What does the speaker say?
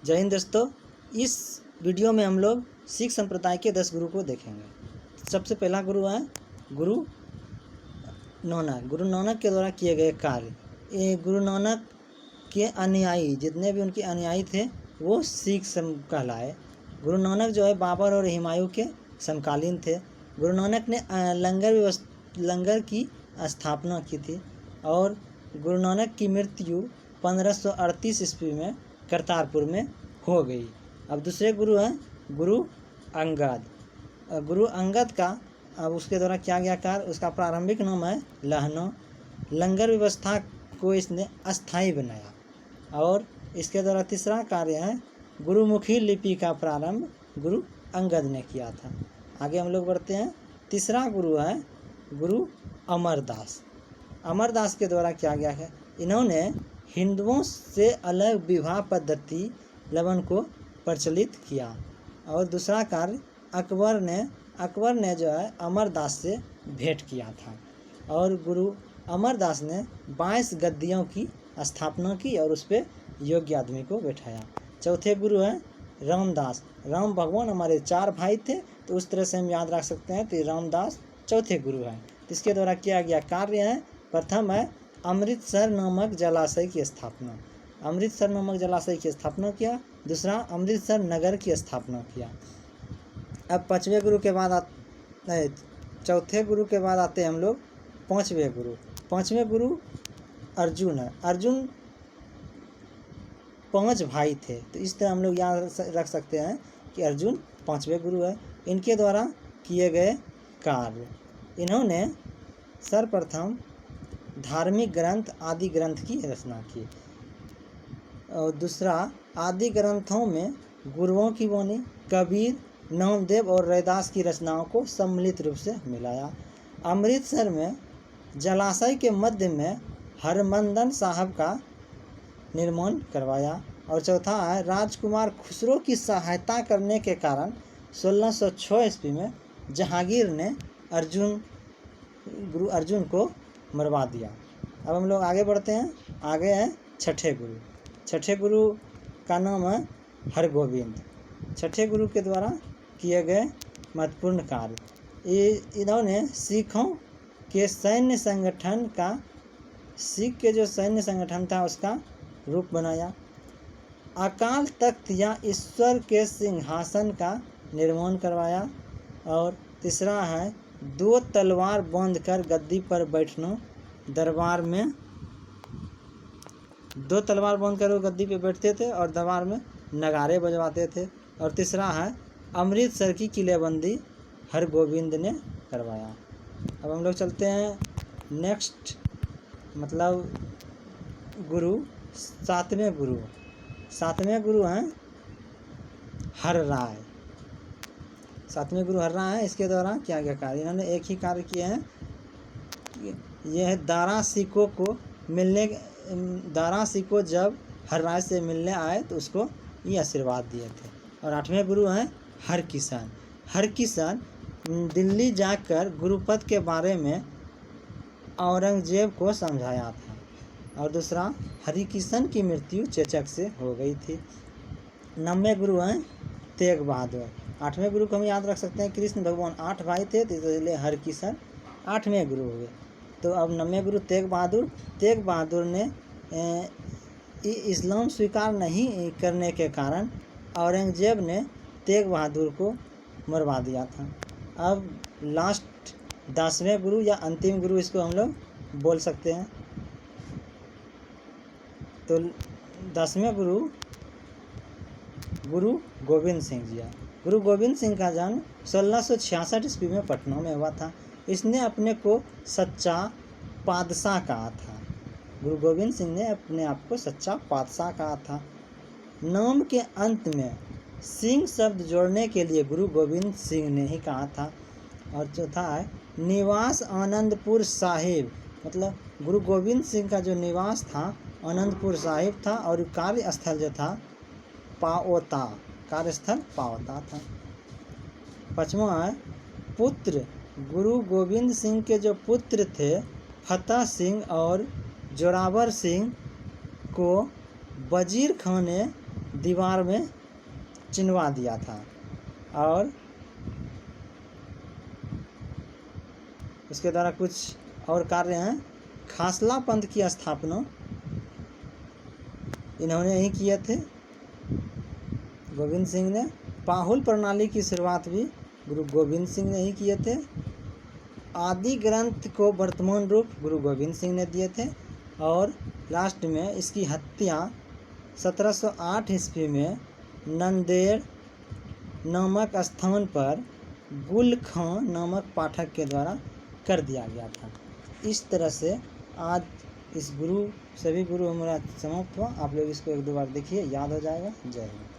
जय हिंद दोस्तों। इस वीडियो में हम लोग सिख संप्रदाय के 10 गुरु को देखेंगे। सबसे पहला गुरु है गुरु नानक। गुरु नानक के द्वारा किए गए कार्य। ये गुरु नानक के अनुयायी जितने भी उनके अनुयायी थे वो सिख कहलाए। गुरु नानक जो है बाबर और हुमायूं के समकालीन थे। गुरु नानक ने लंगर की स्थापना की थी और गुरु नानक की मृत्यु 1538 ईस्वी में करतारपुर में हो गई। अब दूसरे गुरु हैं गुरु अंगद। गुरु अंगद का अब उसके द्वारा किया गया कार्य, उसका प्रारंभिक नाम है लहनो। लंगर व्यवस्था को इसने अस्थायी बनाया। और इसके द्वारा तीसरा कार्य है गुरुमुखी लिपि का प्रारंभ गुरु अंगद ने किया था। आगे हम लोग बढ़ते हैं। तीसरा गुरु है गुरु अमरदास। अमरदास के द्वारा किया गया है, इन्होंने हिंदुओं से अलग विवाह पद्धति लवन को प्रचलित किया। और दूसरा कार्य अकबर ने जो है अमरदास से भेंट किया था और गुरु अमरदास ने 22 गद्दियों की स्थापना की और उस पर योग्य आदमी को बैठाया। चौथे गुरु हैं रामदास। राम भगवान हमारे 4 भाई थे, तो उस तरह से हम याद रख सकते हैं। तो रामदास चौथे गुरु हैं। इसके द्वारा किया गया कार्य है, प्रथम है अमृतसर नामक जलाशय की स्थापना। अमृतसर नामक जलाशय की स्थापना किया। दूसरा अमृतसर नगर की स्थापना किया। अब चौथे गुरु के बाद आते हैं हम लोग पांचवें गुरु। पांचवें गुरु अर्जुन है। अर्जुन 5 भाई थे, तो इस तरह हम लोग याद रख सकते हैं कि अर्जुन 5वें गुरु है। इनके द्वारा किए गए कार्य, इन्होंने सर्वप्रथम धार्मिक ग्रंथ आदि ग्रंथ की रचना की। और दूसरा आदि ग्रंथों में गुरुओं की वाणी, कबीर, नामदेव और रैदास की रचनाओं को सम्मिलित रूप से मिलाया। अमृतसर में जलाशय के मध्य में हरमंदन साहब का निर्माण करवाया। और चौथा है राजकुमार खुसरो की सहायता करने के कारण 1606 ईस्वी में जहांगीर ने गुरु अर्जुन को मरवा दिया। अब हम लोग आगे बढ़ते हैं। आगे है छठे गुरु। छठे गुरु का नाम है हरगोविंद। छठे गुरु के द्वारा किए गए महत्वपूर्ण कार्य, इन्होंने सिखों के सैन्य संगठन का, सिख के जो सैन्य संगठन था उसका रूप बनाया। अकाल तख्त या ईश्वर के सिंहासन का निर्माण करवाया। और तीसरा है 2 तलवार बांधकर गद्दी पर बैठना। दरबार में 2 तलवार बांधकर वो गद्दी पे बैठते थे और दरबार में नगारे बजवाते थे। और तीसरा है अमृतसर की किलेबंदी हरगोविंद ने करवाया। अब हम लोग चलते हैं नेक्स्ट, मतलब गुरु सातवें गुरु। सातवें गुरु हैं हरराय। सातवें गुरु हरराय है। इसके द्वारा क्या गया कार्य, इन्होंने एक ही कार्य किए हैं। यह दारा सिको जब हरराय से मिलने आए तो उसको ये आशीर्वाद दिए थे। और 8वें गुरु हैं हरकिशन। हरकिशन दिल्ली जाकर गुरुपद के बारे में औरंगजेब को समझाया था। और दूसरा हरिकिशन की मृत्यु चेचक से हो गई थी। 9वें गुरु हैं तेग बहादुर। 8वें गुरु को हम याद रख सकते हैं, कृष्ण भगवान 8 भाई थे, तो इसलिए हरकिशन 8वें गुरु हुए। तो अब 9वें गुरु तेग बहादुर। तेग बहादुर ने इस्लाम स्वीकार नहीं करने के कारण औरंगजेब ने तेग बहादुर को मरवा दिया था। अब लास्ट 10वें गुरु या अंतिम गुरु इसको हम लोग बोल सकते हैं। तो 10वें गुरु गोविंद सिंह जी है। गुरु गोविंद सिंह का जन्म 1666 ईस्वी में पटना में हुआ था। इसने अपने को सच्चा पादशाह कहा था। गुरु गोविंद सिंह ने अपने आप को सच्चा पादशाह कहा था। नाम के अंत में सिंह शब्द जोड़ने के लिए गुरु गोविंद सिंह ने ही कहा था। और चौथा है निवास आनंदपुर साहिब, मतलब गुरु गोविंद सिंह का जो निवास था आनंदपुर साहिब था और कार्यस्थल जो था पाओता, कार्यस्थल पाओता था। 5वां है पुत्र। गुरु गोविंद सिंह के जो पुत्र थे फतेह सिंह और जोरावर सिंह को वजीर खां ने दीवार में चिनवा दिया था। और उसके द्वारा कुछ और कार्य हैं। खासला पंथ की स्थापना इन्होंने ही किए थे, गोविंद सिंह ने। पाहुल प्रणाली की शुरुआत भी गुरु गोविंद सिंह ने ही किए थे। आदि ग्रंथ को वर्तमान रूप गुरु गोविंद सिंह ने दिए थे। और लास्ट में इसकी हत्या 1708 ईस्वी में नंदेड़ नामक स्थान पर गुल खां नामक पाठक के द्वारा कर दिया गया था। इस तरह से आज इस सभी गुरु हमारा समाप्त हुआ। आप लोग इसको 1-2 बार देखिए, याद हो जाएगा। जय हिंद।